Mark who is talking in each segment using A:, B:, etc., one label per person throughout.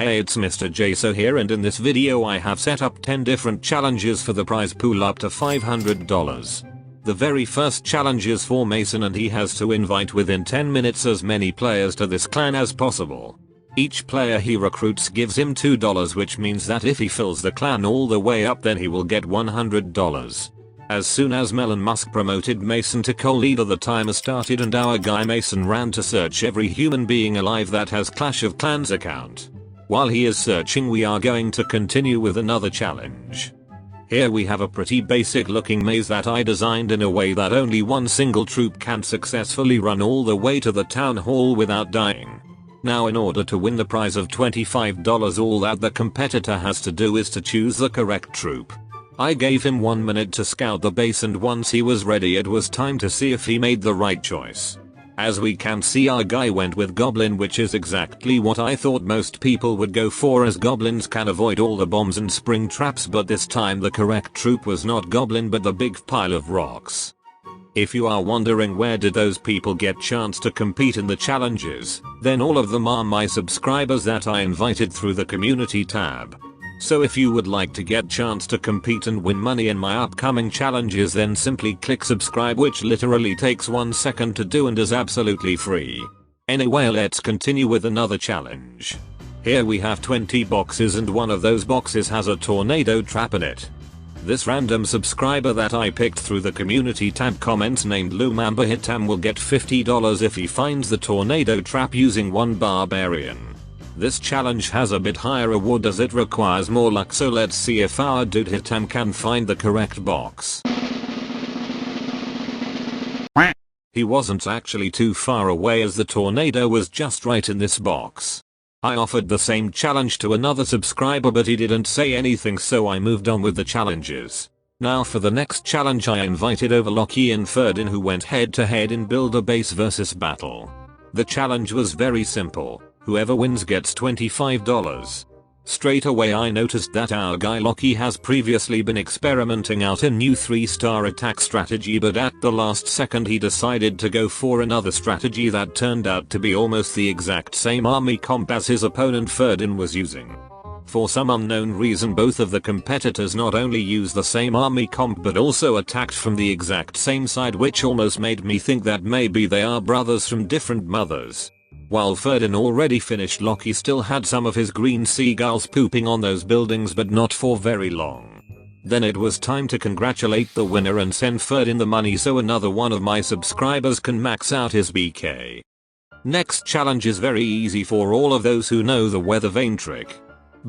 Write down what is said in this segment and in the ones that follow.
A: Hey, it's Mr. Jaso here, and in this video I have set up 10 different challenges for the prize pool up to $500. The very first challenge is for Mason, and he has to invite within 10 minutes as many players to this clan as possible. Each player he recruits gives him $2, which means that if he fills the clan all the way up then he will get $100. As soon as Elon Musk promoted Mason to co-leader, the timer started and our guy Mason ran to search every human being alive that has Clash of Clans account. While he is searching, we are going to continue with another challenge. Here we have a pretty basic looking maze that I designed in a way that only one single troop can successfully run all the way to the town hall without dying. Now, in order to win the prize of $25, all that the competitor has to do is to choose the correct troop. I gave him 1 minute to scout the base, and once he was ready it was time to see if he made the right choice. As we can see, our guy went with Goblin, which is exactly what I thought most people would go for, as Goblins can avoid all the bombs and spring traps, but this time the correct troop was not Goblin but the big pile of rocks. If you are wondering where did those people get chance to compete in the challenges, then all of them are my subscribers that I invited through the community tab. So if you would like to get chance to compete and win money in my upcoming challenges, then simply click subscribe, which literally takes 1 second to do and is absolutely free. Anyway, let's continue with another challenge. Here we have 20 boxes and one of those boxes has a tornado trap in it. This random subscriber that I picked through the community tab comments named Lumambahitam will get $50 if he finds the tornado trap using one barbarian. This challenge has a bit higher reward as it requires more luck, so let's see if our dude Hitam can find the correct box. He wasn't actually too far away, as the tornado was just right in this box. I offered the same challenge to another subscriber but he didn't say anything, so I moved on with the challenges. Now for the next challenge I invited over Lockie and Ferdin, who went head to head in build a base versus battle. The challenge was very simple. Whoever wins gets $25. Straight away I noticed that our guy Lockie has previously been experimenting out a new 3-star attack strategy, but at the last second he decided to go for another strategy that turned out to be almost the exact same army comp as his opponent Ferdin was using. For some unknown reason, both of the competitors not only used the same army comp but also attacked from the exact same side, which almost made me think that maybe they are brothers from different mothers. While Ferdin already finished, Lockie still had some of his green seagulls pooping on those buildings, but not for very long. Then it was time to congratulate the winner and send Ferdin the money so another one of my subscribers can max out his BK. Next challenge is very easy for all of those who know the weather vane trick.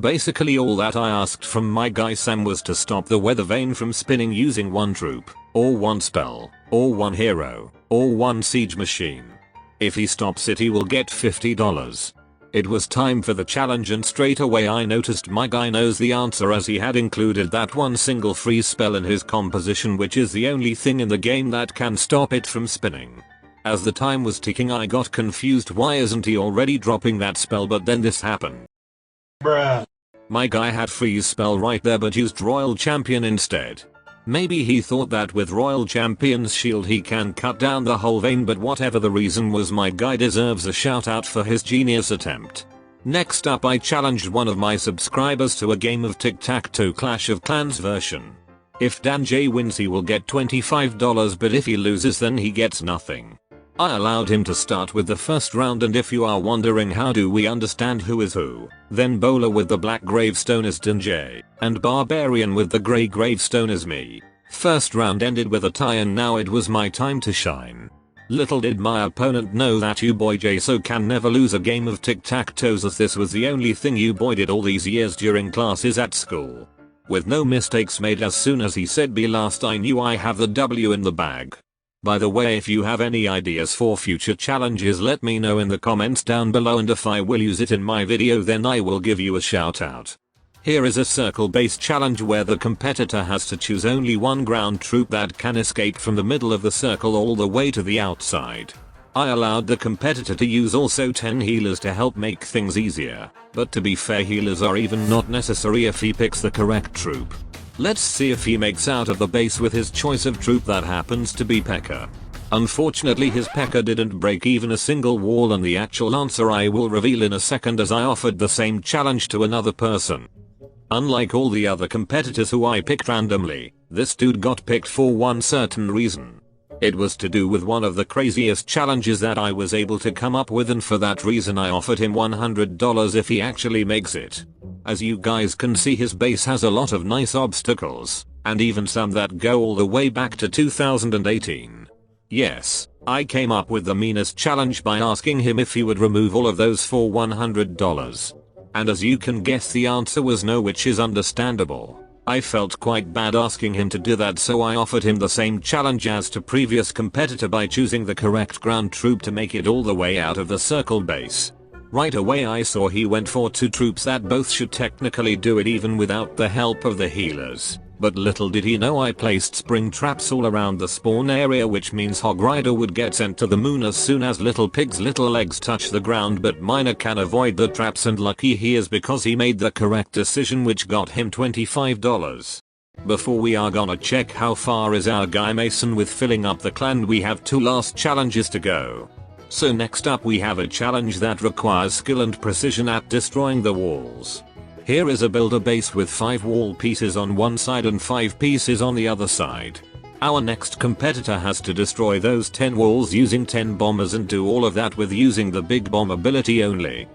A: Basically all that I asked from my guy Sam was to stop the weather vane from spinning using one troop, or one spell, or one hero, or one siege machine. If he stops it he will get $50. It was time for the challenge, and straight away I noticed my guy knows the answer, as he had included that one single freeze spell in his composition, which is the only thing in the game that can stop it from spinning. As the time was ticking I got confused, why isn't he already dropping that spell, but then this happened. Bruh. My guy had freeze spell right there but used Royal Champion instead. Maybe he thought that with Royal Champion's shield he can cut down the whole vane, but whatever the reason was, my guy deserves a shout out for his genius attempt. Next up I challenged one of my subscribers to a game of tic-tac-toe Clash of Clans version. If Dan J wins he will get $25, but if he loses then he gets nothing. I allowed him to start with the first round, and if you are wondering how do we understand who is who, then Bowler with the black gravestone is Dan J, and Barbarian with the grey gravestone is me. First round ended with a tie and now it was my time to shine. Little did my opponent know that you boy Jaso can never lose a game of tic-tac-toes, as this was the only thing you boy did all these years during classes at school. With no mistakes made, as soon as he said be last I knew I have the W in the bag. By the way, if you have any ideas for future challenges let me know in the comments down below, and if I will use it in my video then I will give you a shout out. Here is a circle based challenge where the competitor has to choose only one ground troop that can escape from the middle of the circle all the way to the outside. I allowed the competitor to use also 10 healers to help make things easier, but to be fair healers are even not necessary if he picks the correct troop. Let's see if he makes out of the base with his choice of troop that happens to be P.E.K.K.A. Unfortunately his pecker didn't break even a single wall, and the actual answer I will reveal in a second, as I offered the same challenge to another person. Unlike all the other competitors who I picked randomly, this dude got picked for one certain reason. It was to do with one of the craziest challenges that I was able to come up with, and for that reason I offered him $100 if he actually makes it. As you guys can see, his base has a lot of nice obstacles, and even some that go all the way back to 2018. Yes, I came up with the meanest challenge by asking him if he would remove all of those for $100. And as you can guess, the answer was no, which is understandable. I felt quite bad asking him to do that, so I offered him the same challenge as to previous competitor by choosing the correct ground troop to make it all the way out of the circle base. Right away I saw he went for 2 troops that both should technically do it even without the help of the healers. But little did he know I placed spring traps all around the spawn area, which means Hog Rider would get sent to the moon as soon as Little Pig's little legs touch the ground, but Miner can avoid the traps, and lucky he is because he made the correct decision, which got him $25. Before we are gonna check how far is our guy Mason with filling up the clan, we have 2 last challenges to go. So next up we have a challenge that requires skill and precision at destroying the walls. Here is a builder base with 5 wall pieces on one side and 5 pieces on the other side. Our next competitor has to destroy those 10 walls using 10 bombers, and do all of that with using the big bomb ability only.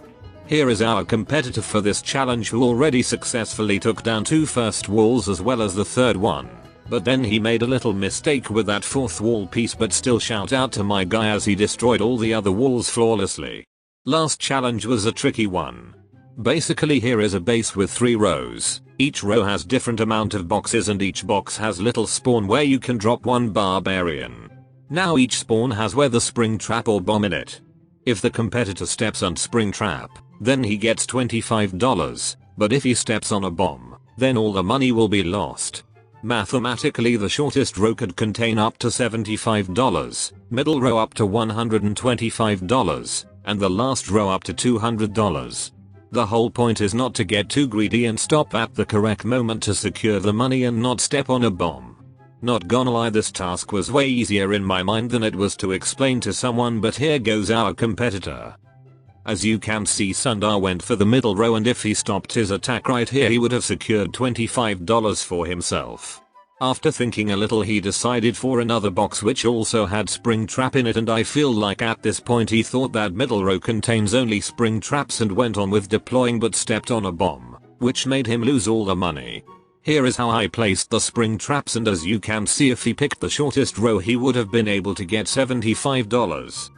A: Here is our competitor for this challenge, who already successfully took down 2 first walls as well as the 3rd one. But then he made a little mistake with that 4th wall piece, but still shout out to my guy as he destroyed all the other walls flawlessly. Last challenge was a tricky one. Basically here is a base with 3 rows. Each row has different amount of boxes, and each box has little spawn where you can drop 1 barbarian. Now each spawn has whether spring trap or bomb in it. If the competitor steps on spring trap, then he gets $25, but if he steps on a bomb, then all the money will be lost. Mathematically the shortest row could contain up to $75, middle row up to $125, and the last row up to $200. The whole point is not to get too greedy and stop at the correct moment to secure the money and not step on a bomb. Not gonna lie, this task was way easier in my mind than it was to explain to someone, but here goes our competitor. As you can see, Sundar went for the middle row, and if he stopped his attack right here he would have secured $25 for himself. After thinking a little, he decided for another box which also had spring trap in it, and I feel like at this point he thought that middle row contains only spring traps and went on with deploying, but stepped on a bomb, which made him lose all the money. Here is how I placed the spring traps, and as you can see, if he picked the shortest row he would have been able to get $75.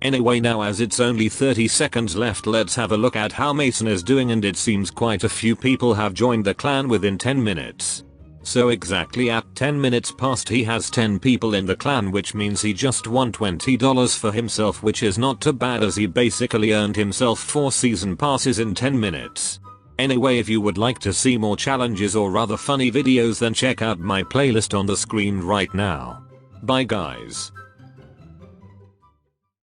A: Anyway, now as it's only 30 seconds left, let's have a look at how Mason is doing, and it seems quite a few people have joined the clan within 10 minutes. So exactly at 10 minutes past he has 10 people in the clan, which means he just won $20 for himself, which is not too bad as he basically earned himself 4 season passes in 10 minutes. Anyway, if you would like to see more challenges or other funny videos, then check out my playlist on the screen right now. Bye guys.